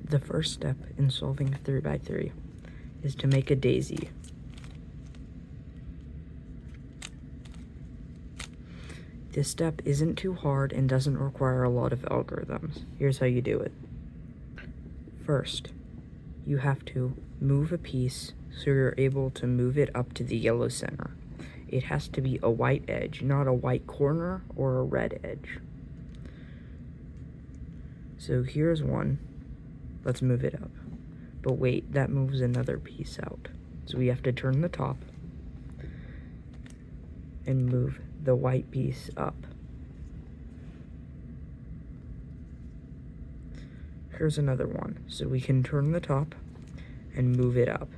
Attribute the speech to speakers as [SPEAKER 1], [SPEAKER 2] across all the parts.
[SPEAKER 1] The first step in solving 3x3 is to make a daisy. This step isn't too hard and doesn't require a lot of algorithms. Here's how you do it. First, you have to move a piece so you're able to move it up to the yellow center. It has to be a white edge, not a white corner or a red edge. So here's one. Let's move it up. But wait, that moves another piece out. So we have to turn the top and move the white piece up. Here's another one. So we can turn the top and move it up.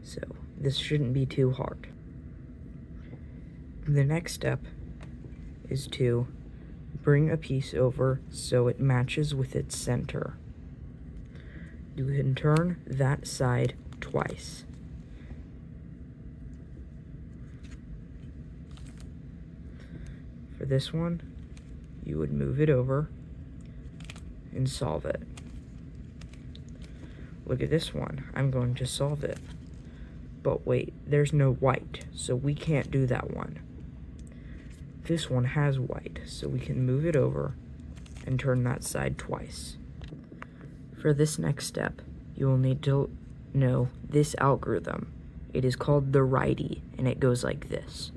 [SPEAKER 1] So this shouldn't be too hard. The next step is to bring a piece over so it matches with its center. You can turn that side twice. For this one, you would move it over and solve it. Look at this one. I'm going to solve it. But wait, there's no white, so we can't do that one. This one has white, so we can move it over and turn that side twice. For this next step, you will need to know this algorithm. It is called the righty, and it goes like this.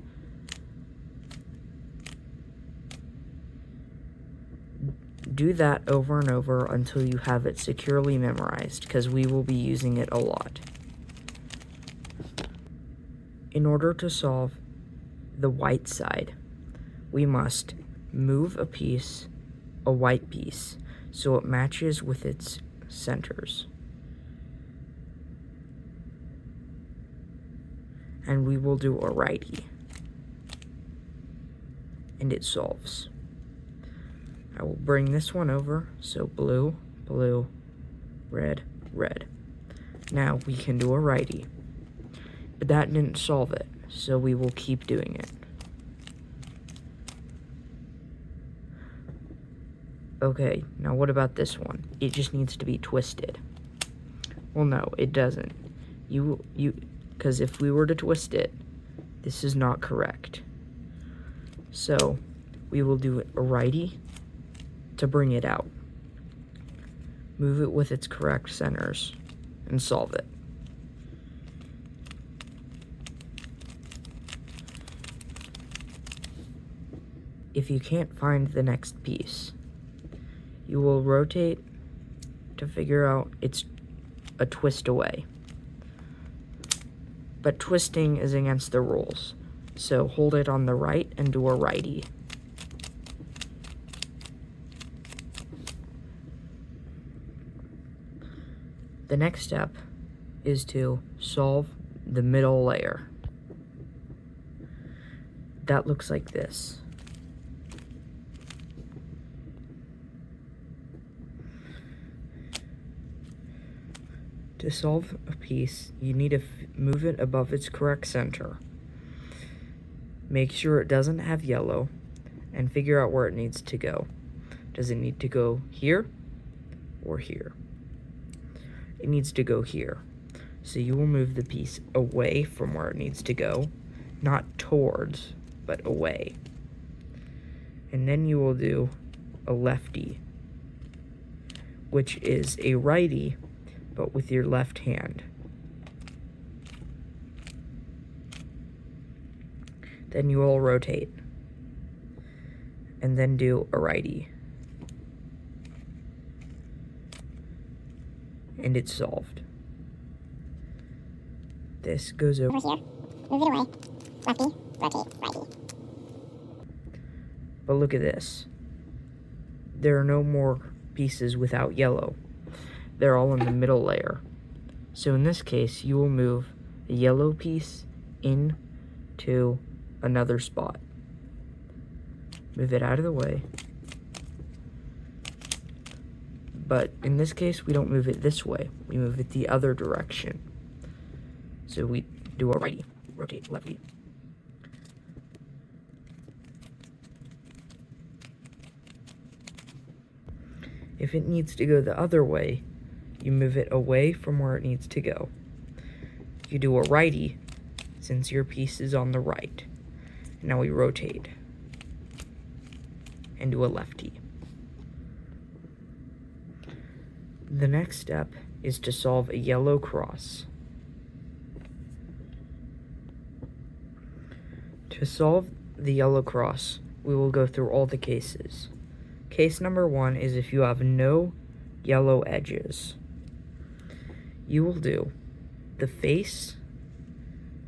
[SPEAKER 1] Do that over and over until you have it securely memorized, because we will be using it a lot. In order to solve the white side, we must move a piece, a white piece, so it matches with its centers. And we will do a righty. And it solves. I will bring this one over, so blue, blue, red, red. Now we can do a righty. But that didn't solve it, so we will keep doing it. Okay, now what about this one? It just needs to be twisted. Well, no, it doesn't. Because if we were to twist it, this is not correct. So, we will do a righty to bring it out. Move it with its correct centers and solve it. If you can't find the next piece, you will rotate to figure out it's a twist away. But twisting is against the rules, so hold it on the right and do a righty. The next step is to solve the middle layer. That looks like this. To solve a piece, you need to move it above its correct center. Make sure it doesn't have yellow, and figure out where it needs to go. Does it need to go here or here? It needs to go here. So you will move the piece away from where it needs to go, not towards, but away. And then you will do a lefty, which is a righty, but with your left hand. Then you will rotate, and then do a righty. And it's solved. This goes over
[SPEAKER 2] here, move it away, lefty, rotate, righty.
[SPEAKER 1] But look at this. There are no more pieces without yellow. They're all in the middle layer. So in this case, you will move the yellow piece into another spot. Move it out of the way. But in this case, we don't move it this way. We move it the other direction. So we do a righty, rotate, lefty. If it needs to go the other way, you move it away from where it needs to go. You do a righty, since your piece is on the right. Now we rotate and do a lefty. The next step is to solve a yellow cross. To solve the yellow cross, we will go through all the cases. Case number 1 is if you have no yellow edges. You will do the face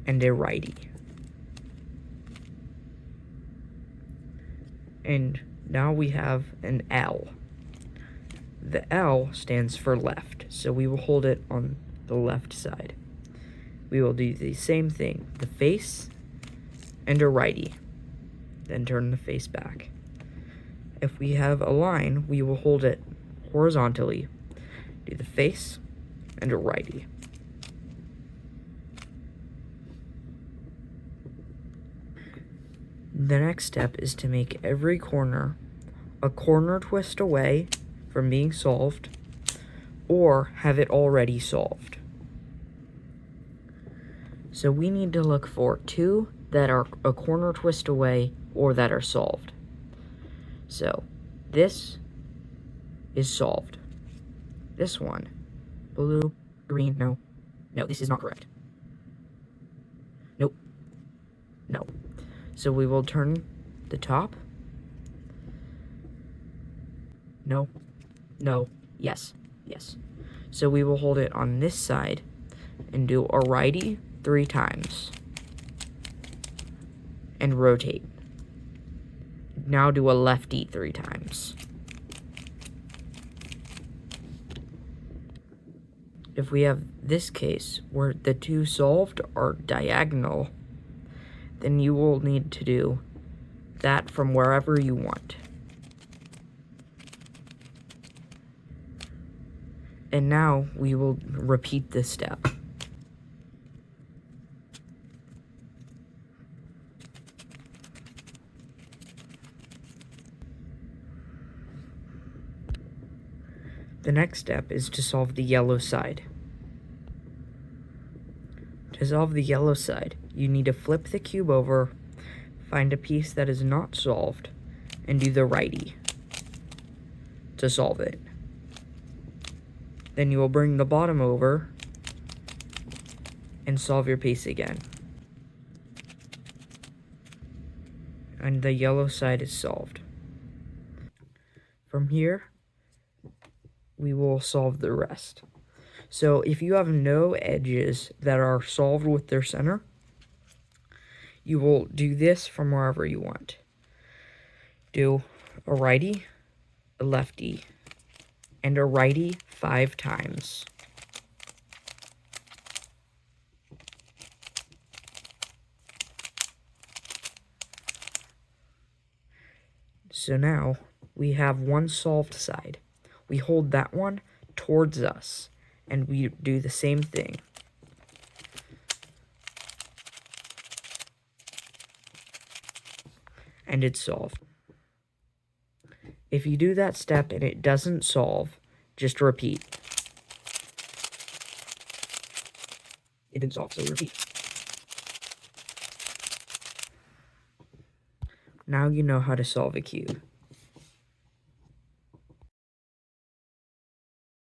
[SPEAKER 1] and a righty. And now we have an L. The L stands for left, so we will hold it on the left side. We will do the same thing, the face and a righty, then turn the face back. If we have a line, we will hold it horizontally, do the face and a righty. The next step is to make every corner a corner twist away from being solved, or have it already solved. So we need to look for 2 that are a corner twist away or that are solved. So this is solved. This one, blue, green, no, this is not correct. Nope, no. So we will turn the top. No, yes. So we will hold it on this side and do a righty 3 times. And rotate. Now do a lefty 3 times. If we have this case where the 2 solved are diagonal, then you will need to do that from wherever you want. And now we will repeat this step. The next step is to solve the yellow side. To solve the yellow side, you need to flip the cube over, find a piece that is not solved, and do the righty to solve it. Then you will bring the bottom over and solve your piece again. And the yellow side is solved. From here, we will solve the rest. So if you have no edges that are solved with their center, you will do this from wherever you want. Do a righty, a lefty, and a righty 5 times. So now we have one solved side. We hold that one towards us, and we do the same thing. And it's solved. If you do that step and it doesn't solve, just repeat. It didn't solve, so repeat. Now you know how to solve a cube.